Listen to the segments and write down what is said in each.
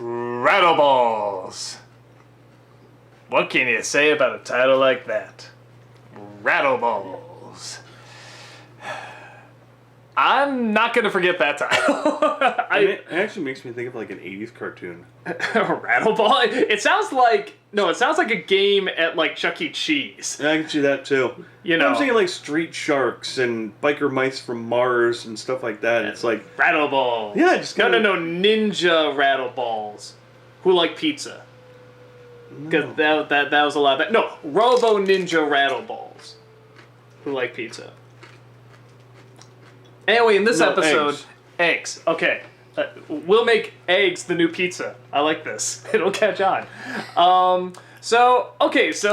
Rattleballs. What can you say about a title like that? Rattleballs. I'm not going to forget that title. It actually makes me think of like an 80s cartoon. Rattleball? It sounds like a game at like Chuck E. Cheese. Yeah, I can see that too. You know, I'm thinking like Street Sharks and Biker Mice from Mars and stuff like that. It's like Rattleballs. Yeah, just No, Ninja Rattleballs who like pizza. Because that was a lot of that. No, Robo Ninja Rattleballs who like pizza. Anyway, in this episode, eggs. Okay. We'll make eggs the new pizza. I like this. It'll catch on. So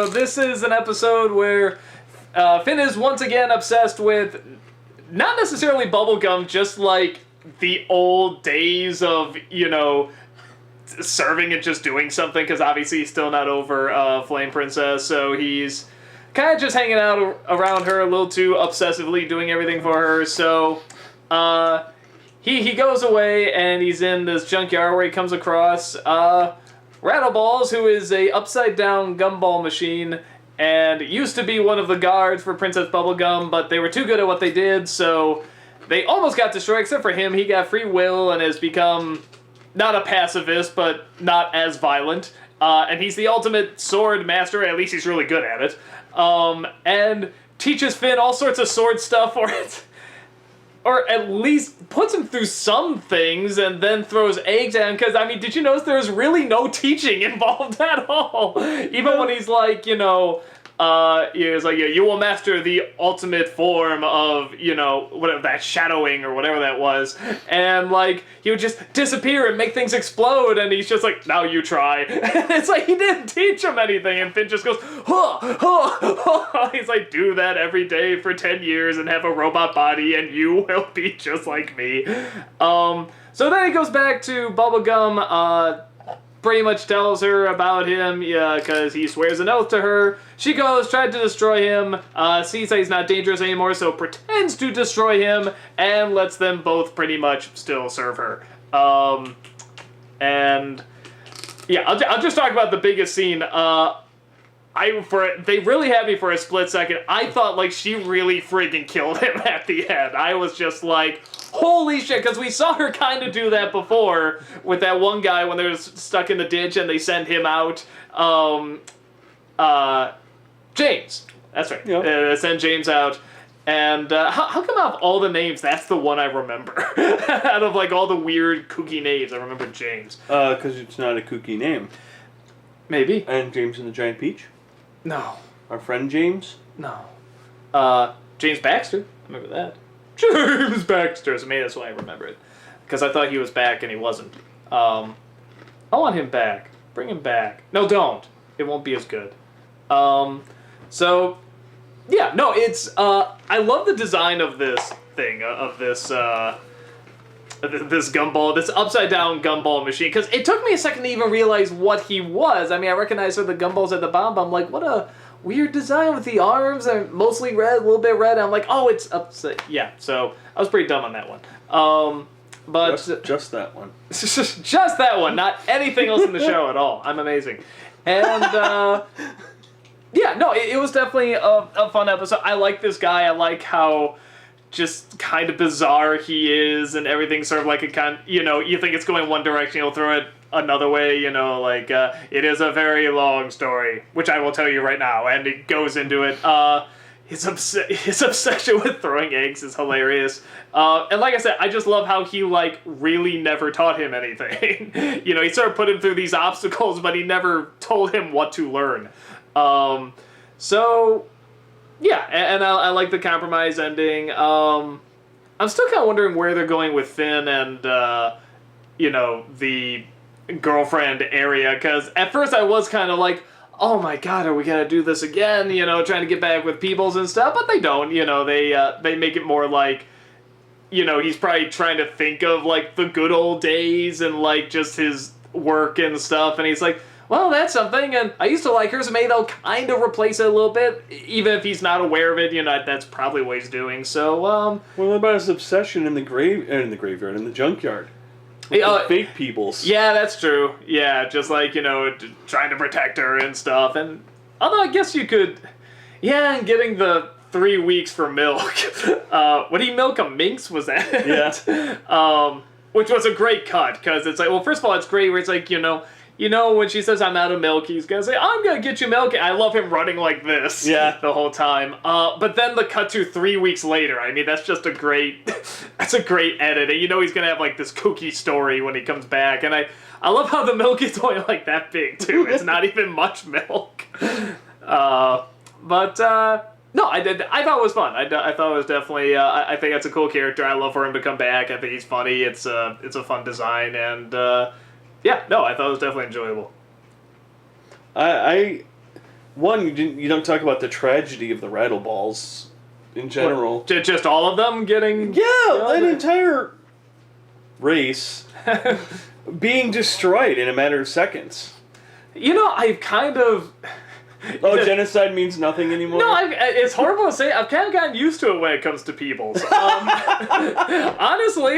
this is an episode where Finn is once again obsessed with not necessarily bubblegum, just like the old days of, serving and just doing something, because obviously he's still not over Flame Princess, so he's kind of just hanging out around her a little too obsessively, doing everything for her, so he goes away and he's in this junkyard where he comes across Rattleballs, who is a upside down gumball machine and used to be one of the guards for Princess Bubblegum, but they were too good at what they did, so they almost got destroyed, except for him. He got free will and has become not a pacifist, but not as violent. And he's the ultimate sword master, at least he's really good at it. And teaches Finn all sorts of sword stuff, or at least puts him through some things and then throws eggs at him. Because, I mean, did you notice there's really no teaching involved at all? Even when he's like, he was like, you will master the ultimate form of, whatever that shadowing or whatever that was. And, like, he would just disappear and make things explode. And he's just like, now you try. And it's like, he didn't teach him anything. And Finn just goes, He's like, do that every day for 10 years and have a robot body and you will be just like me. So then he goes back to Bubblegum, pretty much tells her about him, because he swears an oath to her. She goes, tried to destroy him, sees that he's not dangerous anymore, so pretends to destroy him, and lets them both pretty much still serve her. And yeah, I'll just talk about the biggest scene. They really had me for a split second. I thought, like, she really freaking killed him at the end. I was just like, holy shit, because we saw her kind of do that before with that one guy when they were stuck in the ditch and they sent him out. James. That's right. Yep. They sent James out. And how come out of all the names, that's the one I remember? Out of, like, all the weird kooky names, I remember James. Because it's not a kooky name. Maybe. And James and the Giant Peach? No. Our friend James? No. James Baxter. I remember that. James Baxter. So maybe that's why I remember it. Because I thought he was back and he wasn't. I want him back. Bring him back. No, don't. It won't be as good. So, yeah, no, it's, I love the design of this thing, of this gumball, this upside-down gumball machine, because it took me a second to even realize what he was. I mean, I recognized the gumballs at the bottom, but I'm like, what a weird design with the arms, and mostly red, a little bit red, and I'm like, oh, it's upside, yeah, so I was pretty dumb on that one. But just that one. Just that one, not anything else in the show at all. I'm amazing. And, yeah, no, it was definitely a fun episode. I like this guy. I like how just kind of bizarre he is and everything, sort of like a kind, you think it's going one direction, he'll throw it another way, it is a very long story, which I will tell you right now, and it goes into it. His obsession with throwing eggs is hilarious. And like I said, I just love how he, like, really never taught him anything. He sort of put him through these obstacles, but he never told him what to learn. So, yeah, and I like the compromise ending. I'm still kind of wondering where they're going with Finn and, the girlfriend area, because at first I was kind of like, oh my god, are we gonna do this again? Trying to get back with Peebles and stuff, but they don't. They make it more like, he's probably trying to think of, like, the good old days and, like, just his work and stuff, and he's like, well, that's something, and I used to like her, so maybe they'll kind of replace it a little bit, even if he's not aware of it, that's probably what he's doing, so, Well, what about his obsession in the graveyard, in the junkyard? with the fake peoples. Yeah, that's true. Yeah, just like, trying to protect her and stuff. And although I guess you could, and getting the 3 weeks for milk. Would he milk a minx? Was that? Yeah. Which was a great cut, because it's like, well, first of all, it's great where it's like, when she says, I'm out of milk, he's going to say, I'm going to get you milk. And I love him running like this the whole time. But then the cut to 3 weeks later, I mean, that's just a great, that's a great edit. And he's going to have like this kooky story when he comes back. And I love how the milk is only like that big, too. It's not even much milk. No, I did. I thought it was fun. I thought it was definitely. I think that's a cool character. I love for him to come back. I think he's funny. It's a fun design, and I thought it was definitely enjoyable. You don't talk about the tragedy of the Rattleballs in general. What, just all of them getting. Yeah, an entire race being destroyed in a matter of seconds. I've kind of. Oh, genocide means nothing anymore? No, it's horrible to say. I've kind of gotten used to it when it comes to peoples. Honestly,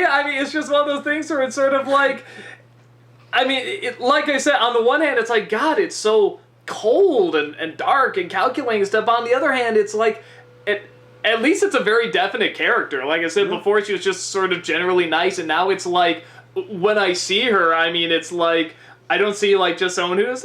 I mean, it's just one of those things where it's sort of like... I mean, like I said, on the one hand, it's like, God, it's so cold and dark and calculating stuff. On the other hand, it's like... At least it's a very definite character. Like I said before, she was just sort of generally nice, and now it's like, when I see her, I mean, it's like... I don't see, like, just someone who's,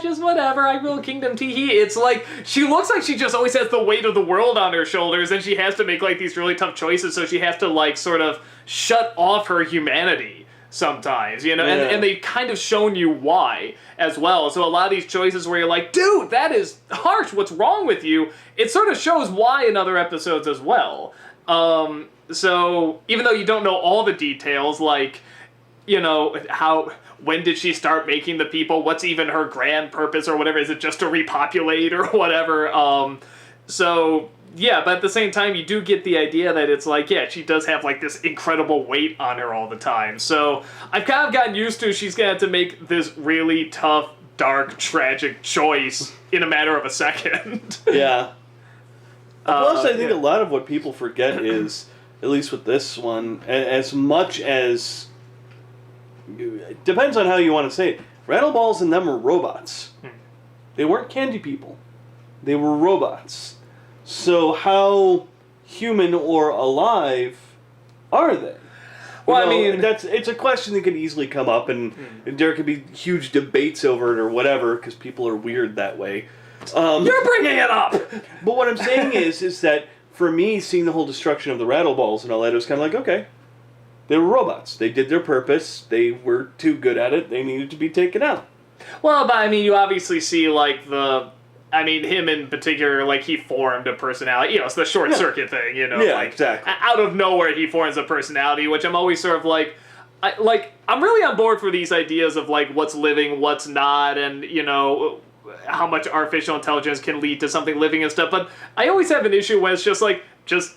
just whatever, I rule kingdom, tee-hee. It's like, she looks like she just always has the weight of the world on her shoulders, and she has to make, like, these really tough choices, so she has to, like, sort of shut off her humanity sometimes, Yeah. And they've kind of shown you why as well. So a lot of these choices where you're like, dude, that is harsh, what's wrong with you? It sort of shows why in other episodes as well. So, even though you don't know all the details, like, when did she start making the people? What's even her grand purpose or whatever? Is it just to repopulate or whatever? But at the same time, you do get the idea that it's like, she does have like this incredible weight on her all the time. So I've kind of gotten used to she's going to have to make this really tough, dark, tragic choice in a matter of a second. Yeah. Plus, I think a lot of what people forget is, at least with this one, as much as... It depends on how you want to say it. Rattleballs and them were robots. They weren't candy people. They were robots. So how human or alive are they? Well, I mean... it's a question that could easily come up, and there could be huge debates over it or whatever, because people are weird that way. You're bringing it up! But what I'm saying is that, for me, seeing the whole destruction of the Rattleballs and all that, it was kind of like, okay... They were robots. They did their purpose. They were too good at it. They needed to be taken out. Well, but I mean, you obviously see, like, him in particular, like, he formed a personality. It's the short circuit thing, Yeah, like, exactly. Out of nowhere, he forms a personality, which I'm always sort of like, I'm really on board for these ideas of, like, what's living, what's not, and, how much artificial intelligence can lead to something living and stuff. But I always have an issue when it's just like,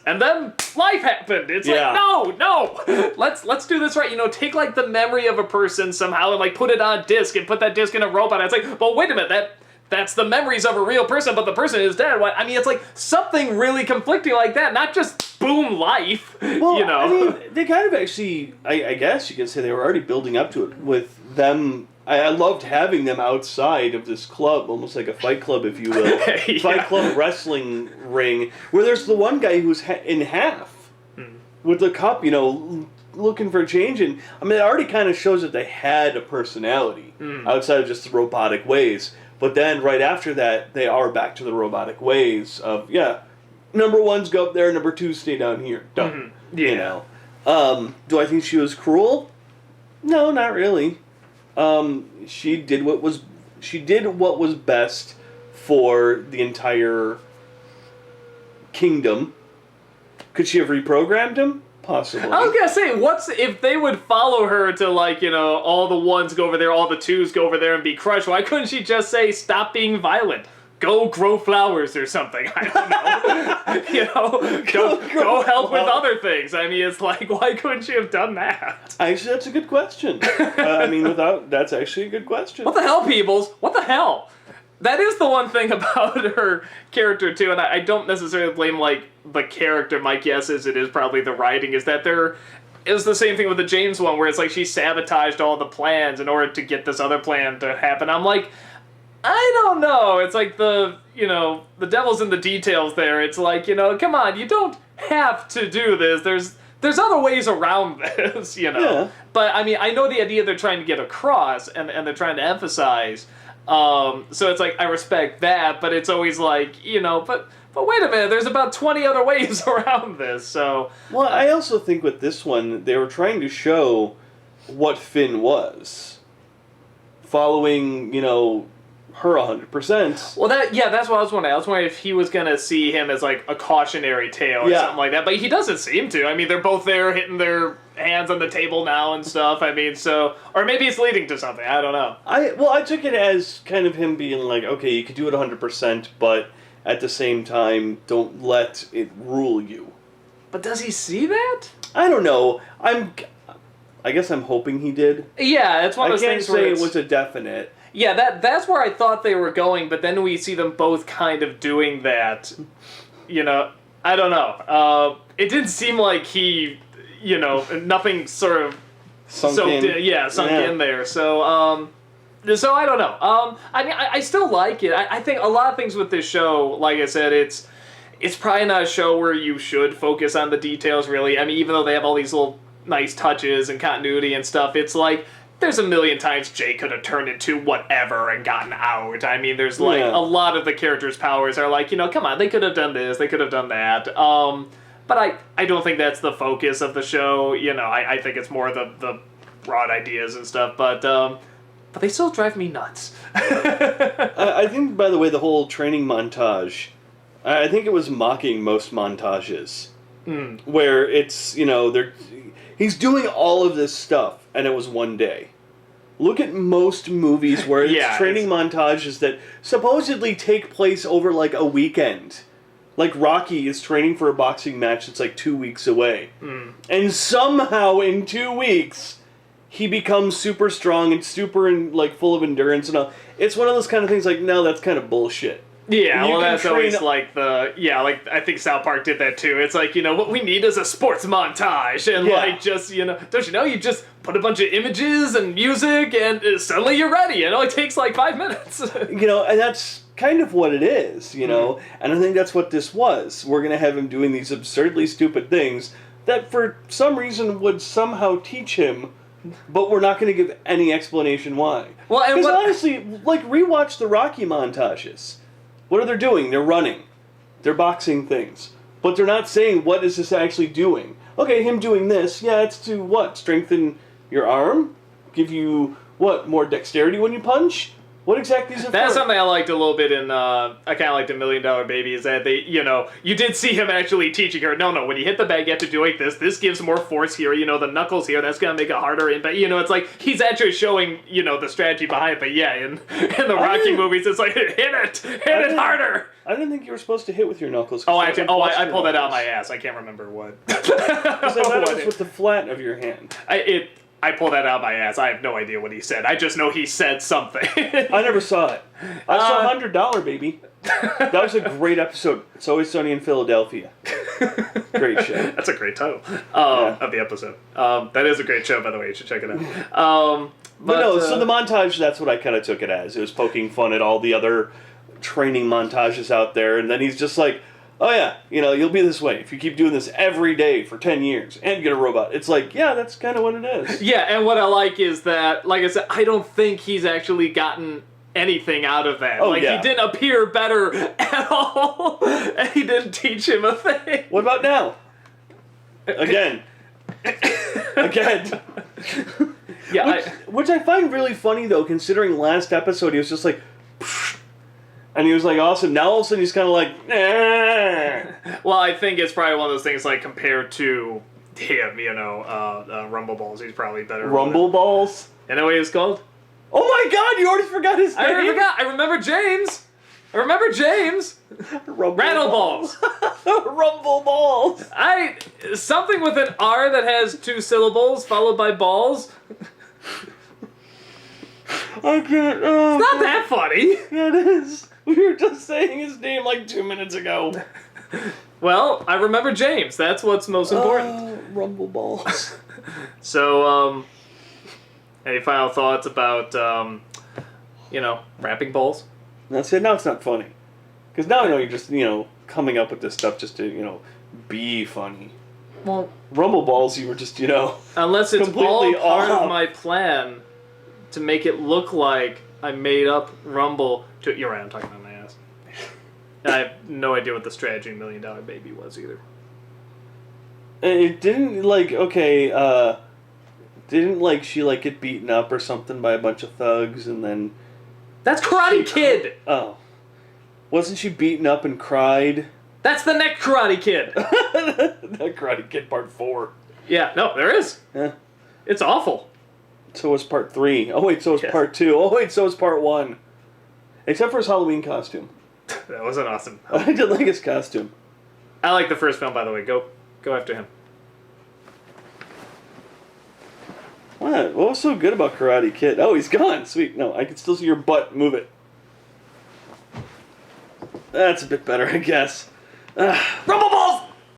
and then life happened. It's like, no, let's do this right. Take like the memory of a person somehow and like put it on a disc and put that disc in a robot. It's like, well, wait a minute, that's the memories of a real person, but the person is dead. I mean, it's like something really conflicting like that, not just boom, life. Well, I mean, they kind of actually, I guess you can say they were already building up to it with them. I loved having them outside of this club, almost like a fight club, if you will. Fight club wrestling ring, where there's the one guy who's in half with the cup, looking for a change. And I mean, it already kind of shows that they had a personality outside of just the robotic ways. But then right after that, they are back to the robotic ways of, number ones go up there, number twos stay down here. Done. Do I think she was cruel? No, not really. She did what was best for the entire kingdom. Could she have reprogrammed him? Possibly. I was gonna say, if they would follow her to, like, all the ones go over there, all the twos go over there and be crushed, why couldn't she just say, stop being violent? Go grow flowers or something. I don't know. Go help with other things. I mean, it's like, why couldn't she have done that? Actually, that's a good question. That's actually a good question. What the hell, Peebles? What the hell? That is the one thing about her character, too, and I don't necessarily blame, like, the character. My guess is it is probably the writing, is that it was the same thing with the James one, where it's like she sabotaged all the plans in order to get this other plan to happen. I'm like, I don't know. It's like the devil's in the details there. It's like, come on, you don't have to do this. There's other ways around this, Yeah. But, I mean, I know the idea they're trying to get across and they're trying to emphasize. So it's like, I respect that, but it's always like, but wait a minute, there's about 20 other ways around this, so... Well, I also think with this one, they were trying to show what Finn was. Following, her 100%. Well, that's what I was wondering. I was wondering if he was going to see him as, like, a cautionary tale or something like that, but he doesn't seem to. I mean, they're both there hitting their hands on the table now and stuff, I mean, so... Or maybe it's leading to something, I don't know. I took it as kind of him being like, okay, you could do it 100%, but at the same time, don't let it rule you. But does he see that? I don't know. I guess I'm hoping he did. Yeah, it's one of those things where I can't say it was a definite. Yeah, that's where I thought they were going, but then we see them both kind of doing that. I don't know. It didn't seem like he, nothing sort of sunk in there. So I don't know. I mean, I still like it. I think a lot of things with this show, like I said, it's probably not a show where you should focus on the details, really. I mean, even though they have all these little nice touches and continuity and stuff, it's like, there's a million times Jay could have turned into whatever and gotten out. I mean, there's like a lot of the characters' powers are like, come on, they could have done this, they could have done that. But I don't think that's the focus of the show. I think it's more the broad ideas and stuff. But they still drive me nuts. I think, by the way, the whole training montage, I think it was mocking most montages. Where it's, he's doing all of this stuff, and it was one day. Look at most movies where it's training montages that supposedly take place over, like, a weekend. Like, Rocky is training for a boxing match that's, like, 2 weeks away. And somehow, in 2 weeks, he becomes super strong and super, like, full of endurance and all. It's one of those kind of things, like, no, that's kind of bullshit. Yeah, well, that's always like like, I think South Park did that too. It's like, what we need is a sports montage. And, like, just, don't you know, you just put a bunch of images and music and suddenly you're ready. It only takes, like, 5 minutes. And that's kind of what it is, And I think that's what this was. We're going to have him doing these absurdly stupid things that for some reason would somehow teach him, but we're not going to give any explanation why. Well, and because honestly, like, rewatch the Rocky montages. What are they doing? They're running. They're boxing things. But they're not saying, what is this actually doing? Okay, him doing this, it's to what? Strengthen your arm? Give you, what, more dexterity when you punch? What exactly is it That's for? something I liked a little bit in, I kind of liked in $1 Million Baby, is that they, you did see him actually teaching her, no, when you hit the bag, you have to do like this. This gives more force here, the knuckles here, that's going to make it harder. But, it's like, he's actually showing, the strategy behind it. But yeah, in the Rocky movies, it's like, hit it harder. I didn't think you were supposed to hit with your knuckles. I pulled that out of my ass. I can't remember what. Because that was with the flat of your hand. I pulled that out of my ass. I have no idea what he said. I just know he said something. I never saw it. I saw $100, baby. That was a great episode. It's Always Sunny in Philadelphia. Great show. That's a great title of the episode. That is a great show, by the way. You should check it out. But no, so the montage, that's what I kind of took it as. It was poking fun at all the other training montages out there. And then he's just like, oh yeah, you'll be this way if you keep doing this every day for 10 years and get a robot. It's like, yeah, that's kind of what it is. Yeah, and what I like is that, like I said, I don't think he's actually gotten anything out of that. He didn't appear better at all, and he didn't teach him a thing. What about now? Again. Yeah, which I find really funny, though, considering last episode he was just like, pfft, and he was like awesome. Now all of a sudden he's kind of like, eh. Well, I think it's probably one of those things like compared to him, Rattleballs. He's probably better. Rattleballs? You know what he was called? Oh my God! You already forgot his name. I already forgot. I remember James. Rattleballs. Rumbleballs. Something with an R that has 2 syllables followed by balls. I can't. It's not that funny. Yeah, it is. We were just saying his name like 2 minutes ago. Well, I remember James. That's what's most important. Rumbleballs. So, any final thoughts about, rapping balls? That's it. Now it's not funny. Because now I know you're just, coming up with this stuff just to, be funny. Well, Rumble balls, you were just, unless it's all completely part off. of my plan to make it look like I made up Rumble. You're right, I'm talking about my ass. And I have no idea what the strategy $1 Million Baby was either. It didn't, didn't, she, get beaten up or something by a bunch of thugs and then... That's Karate Kid! Oh. Wasn't she beaten up and cried? That's the next Karate Kid! That Karate Kid Part 4. Yeah, no, there is. Yeah. It's awful. So was Part 3. Oh, wait, so was Part 2. Oh, wait, so was Part 1. Except for his Halloween costume. That wasn't awesome. I did like his costume. I like the first film, by the way. Go after him. What was so good about Karate Kid? Oh, he's gone. Sweet. No, I can still see your butt. Move it. That's a bit better, I guess. Rumble balls!